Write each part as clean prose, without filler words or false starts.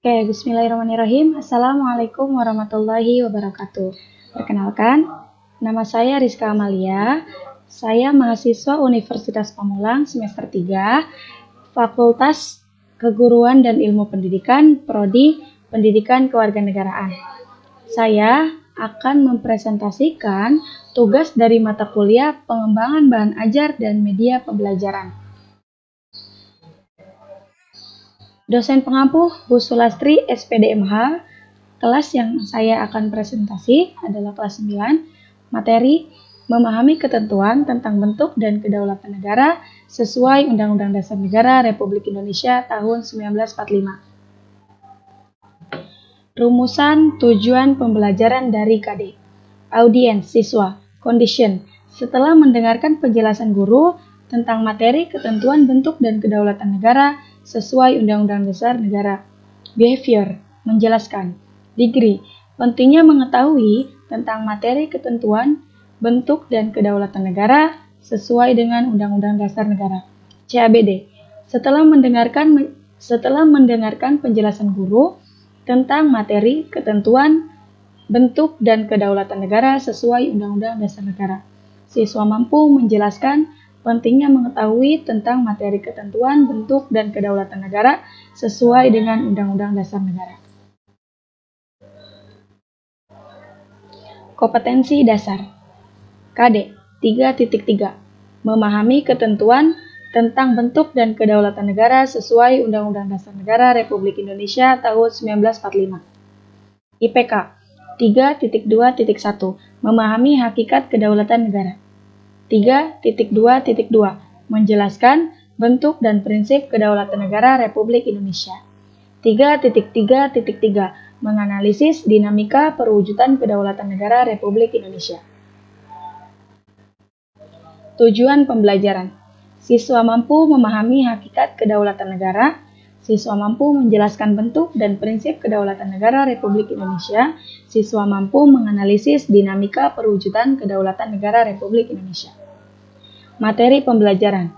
Oke, bismillahirrahmanirrahim. Assalamualaikum warahmatullahi wabarakatuh. Perkenalkan, nama saya Rizka Amalia. Saya mahasiswa Universitas Pamulang semester 3, Fakultas Keguruan dan Ilmu Pendidikan, Prodi Pendidikan Kewarganegaraan. Saya akan mempresentasikan tugas dari mata kuliah Pengembangan Bahan Ajar dan Media Pembelajaran. Dosen pengampu Bu Sulastri SPDMH. Kelas yang saya akan presentasi adalah kelas 9, materi memahami ketentuan tentang bentuk dan kedaulatan negara sesuai Undang-Undang Dasar Negara Republik Indonesia tahun 1945. Rumusan tujuan pembelajaran dari KD. Audiens siswa. Condition. Setelah mendengarkan penjelasan guru tentang materi ketentuan bentuk dan kedaulatan negara sesuai Undang-Undang Dasar Negara. Behavior. Menjelaskan. Degree. Pentingnya mengetahui tentang materi ketentuan bentuk dan kedaulatan negara sesuai dengan Undang-Undang Dasar Negara. CABD. Setelah mendengarkan penjelasan guru tentang materi ketentuan bentuk dan kedaulatan negara sesuai Undang-Undang Dasar Negara, siswa mampu menjelaskan pentingnya mengetahui tentang materi ketentuan bentuk dan kedaulatan negara sesuai dengan Undang-Undang Dasar Negara. Kompetensi dasar. KD 3.3. Memahami ketentuan tentang bentuk dan kedaulatan negara sesuai Undang-Undang Dasar Negara Republik Indonesia tahun 1945. IPK 3.2.1. Memahami hakikat kedaulatan negara. 3.2.2. Menjelaskan bentuk dan prinsip kedaulatan negara Republik Indonesia. 3.3.3. Menganalisis dinamika perwujudan kedaulatan negara Republik Indonesia. Tujuan pembelajaran. Siswa mampu memahami hakikat kedaulatan negara. Siswa mampu menjelaskan bentuk dan prinsip kedaulatan negara Republik Indonesia. Siswa mampu menganalisis dinamika perwujudan kedaulatan negara Republik Indonesia. Materi pembelajaran.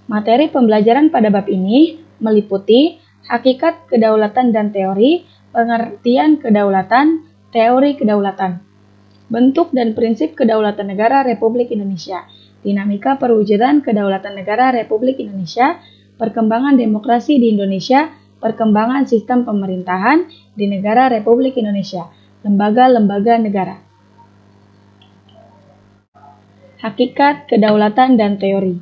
Materi pembelajaran pada bab ini meliputi hakikat kedaulatan dan teori, pengertian kedaulatan, teori kedaulatan, bentuk dan prinsip kedaulatan negara Republik Indonesia, dinamika perwujudan kedaulatan negara Republik Indonesia, perkembangan demokrasi di Indonesia, perkembangan sistem pemerintahan di negara Republik Indonesia, lembaga-lembaga negara. Hakikat kedaulatan dan teori.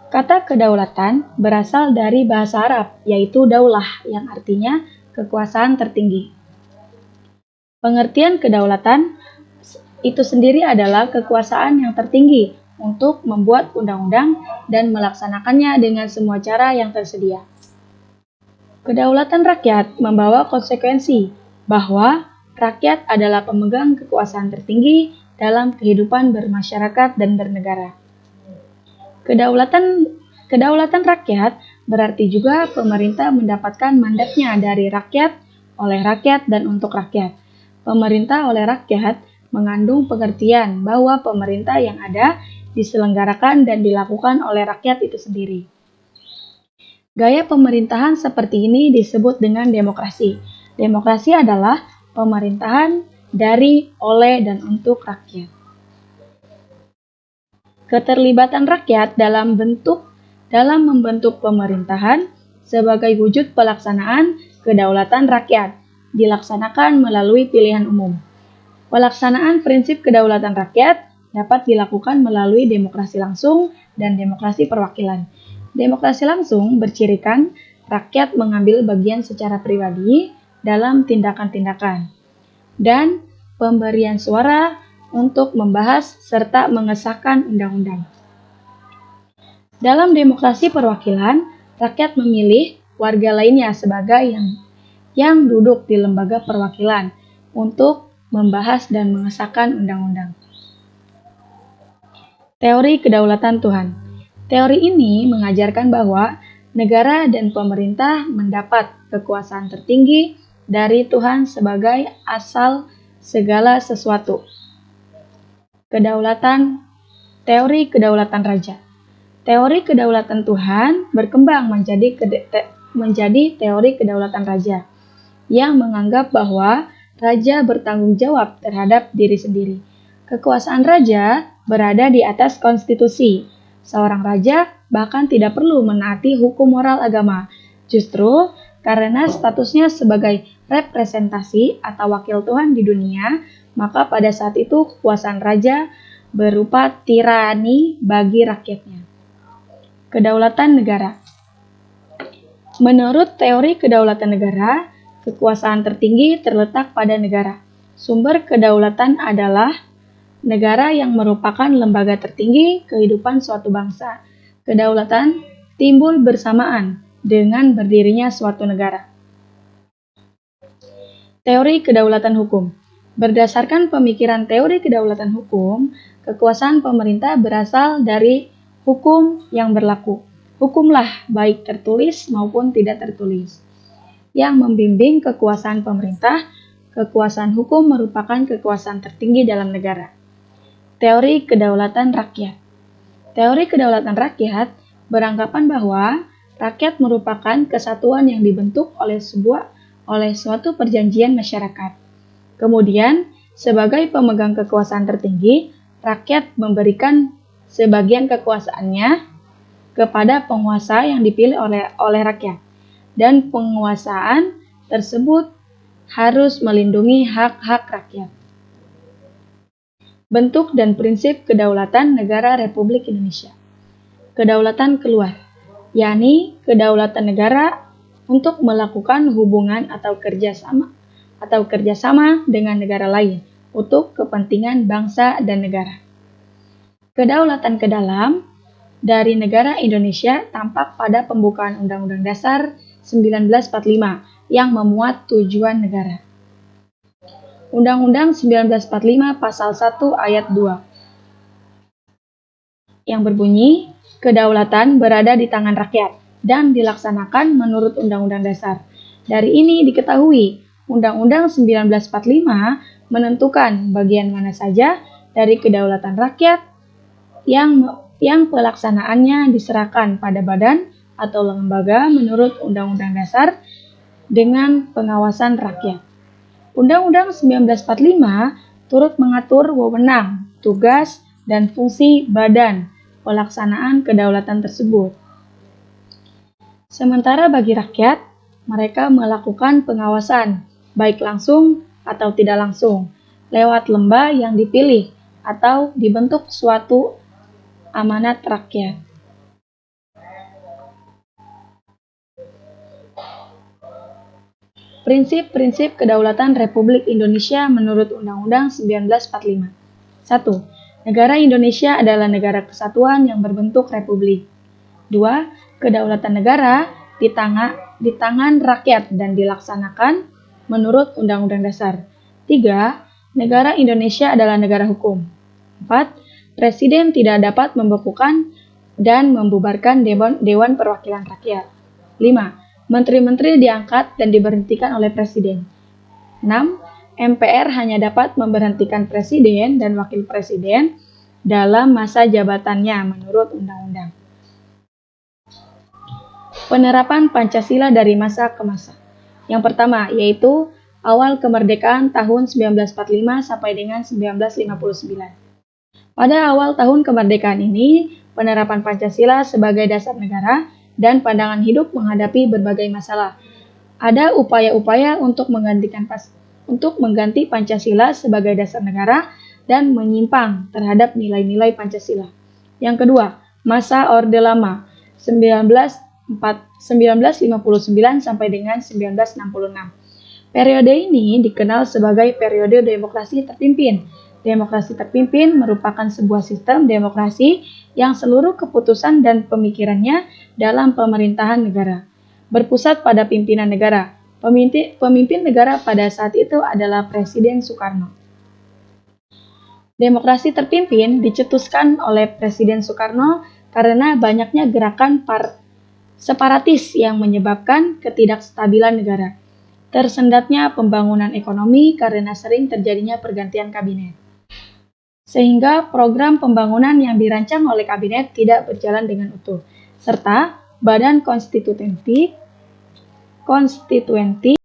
Kata kedaulatan berasal dari bahasa Arab, yaitu daulah, yang artinya kekuasaan tertinggi. Pengertian kedaulatan itu sendiri adalah kekuasaan yang tertinggi untuk membuat undang-undang dan melaksanakannya dengan semua cara yang tersedia. Kedaulatan rakyat membawa konsekuensi bahwa rakyat adalah pemegang kekuasaan tertinggi dalam kehidupan bermasyarakat dan bernegara. Kedaulatan rakyat berarti juga pemerintah mendapatkan mandatnya dari rakyat, oleh rakyat, dan untuk rakyat. Pemerintah oleh rakyat mengandung pengertian bahwa pemerintah yang ada diselenggarakan dan dilakukan oleh rakyat itu sendiri. Gaya pemerintahan seperti ini disebut dengan demokrasi. Demokrasi adalah pemerintahan dari, oleh, dan untuk rakyat. Keterlibatan rakyat dalam membentuk pemerintahan sebagai wujud pelaksanaan kedaulatan rakyat dilaksanakan melalui pilihan umum. Pelaksanaan prinsip kedaulatan rakyat dapat dilakukan melalui demokrasi langsung dan demokrasi perwakilan. Demokrasi langsung bercirikan rakyat mengambil bagian secara pribadi dalam tindakan-tindakan dan pemberian suara untuk membahas serta mengesahkan undang-undang. Dalam demokrasi perwakilan, rakyat memilih warga lainnya sebagai yang duduk di lembaga perwakilan untuk membahas dan mengesahkan undang-undang. Teori kedaulatan Tuhan. Teori ini mengajarkan bahwa negara dan pemerintah mendapat kekuasaan tertinggi dari Tuhan sebagai asal segala sesuatu. Teori kedaulatan raja. Teori kedaulatan Tuhan berkembang menjadi menjadi teori kedaulatan raja, yang menganggap bahwa raja bertanggung jawab terhadap diri sendiri. Kekuasaan raja berada di atas konstitusi. Seorang raja bahkan tidak perlu menaati hukum moral agama. Justru karena statusnya sebagai representasi atau wakil Tuhan di dunia, maka pada saat itu kekuasaan raja berupa tirani bagi rakyatnya. Kedaulatan negara. Menurut teori kedaulatan negara, kekuasaan tertinggi terletak pada negara. Sumber kedaulatan adalah negara yang merupakan lembaga tertinggi kehidupan suatu bangsa. Kedaulatan timbul bersamaan dengan berdirinya suatu negara. Teori kedaulatan hukum. Berdasarkan pemikiran teori kedaulatan hukum, kekuasaan pemerintah berasal dari hukum yang berlaku. Hukumlah baik tertulis maupun tidak tertulis yang membimbing kekuasaan pemerintah. Kekuasaan hukum merupakan kekuasaan tertinggi dalam negara. Teori kedaulatan rakyat. Teori kedaulatan rakyat beranggapan bahwa rakyat merupakan kesatuan yang dibentuk oleh suatu perjanjian masyarakat. Kemudian, sebagai pemegang kekuasaan tertinggi, rakyat memberikan sebagian kekuasaannya kepada penguasa yang dipilih oleh rakyat, dan penguasaan tersebut harus melindungi hak-hak rakyat. Bentuk dan prinsip kedaulatan negara Republik Indonesia. Kedaulatan keluar, yakni kedaulatan negara untuk melakukan hubungan atau kerjasama dengan negara lain untuk kepentingan bangsa dan negara. Kedaulatan ke dalam dari negara Indonesia tampak pada pembukaan Undang-Undang Dasar 1945 yang memuat tujuan negara. Undang-Undang 1945 Pasal 1 Ayat 2 yang berbunyi, kedaulatan berada di tangan rakyat dan dilaksanakan menurut Undang-Undang Dasar. Dari ini diketahui, Undang-Undang 1945 menentukan bagian mana saja dari kedaulatan rakyat yang pelaksanaannya diserahkan pada badan atau lembaga menurut Undang-Undang Dasar dengan pengawasan rakyat. Undang-Undang 1945 turut mengatur wewenang, tugas, dan fungsi badan pelaksanaan kedaulatan tersebut. Sementara bagi rakyat, mereka melakukan pengawasan, baik langsung atau tidak langsung, lewat lembaga yang dipilih atau dibentuk suatu amanat rakyat. Prinsip-prinsip kedaulatan Republik Indonesia menurut Undang-Undang 1945. 1. Negara Indonesia adalah negara kesatuan yang berbentuk republik. 2. Kedaulatan negara di tangan rakyat dan dilaksanakan menurut Undang-Undang Dasar. 3. Negara Indonesia adalah negara hukum. 4. Presiden tidak dapat membekukan dan membubarkan Dewan Perwakilan Rakyat. 5. Menteri-menteri diangkat dan diberhentikan oleh Presiden. 6. MPR hanya dapat memberhentikan Presiden dan Wakil Presiden dalam masa jabatannya menurut Undang-Undang. Penerapan Pancasila dari masa ke masa. Yang pertama yaitu awal kemerdekaan tahun 1945 sampai dengan 1959. Pada awal tahun kemerdekaan ini, penerapan Pancasila sebagai dasar negara dan pandangan hidup menghadapi berbagai masalah. Ada upaya-upaya untuk mengganti Pancasila sebagai dasar negara dan menyimpang terhadap nilai-nilai Pancasila. Yang kedua, masa Orde Lama 1959 sampai dengan 1966. Periode ini dikenal sebagai periode demokrasi terpimpin. Demokrasi terpimpin merupakan sebuah sistem demokrasi yang seluruh keputusan dan pemikirannya dalam pemerintahan negara berpusat pada pimpinan negara. Pemimpin negara pada saat itu adalah Presiden Soekarno. Demokrasi terpimpin dicetuskan oleh Presiden Soekarno karena banyaknya gerakan separatis yang menyebabkan ketidakstabilan negara. Tersendatnya pembangunan ekonomi karena sering terjadinya pergantian kabinet. Sehingga program pembangunan yang dirancang oleh kabinet tidak berjalan dengan utuh, serta badan konstitutif konstituenti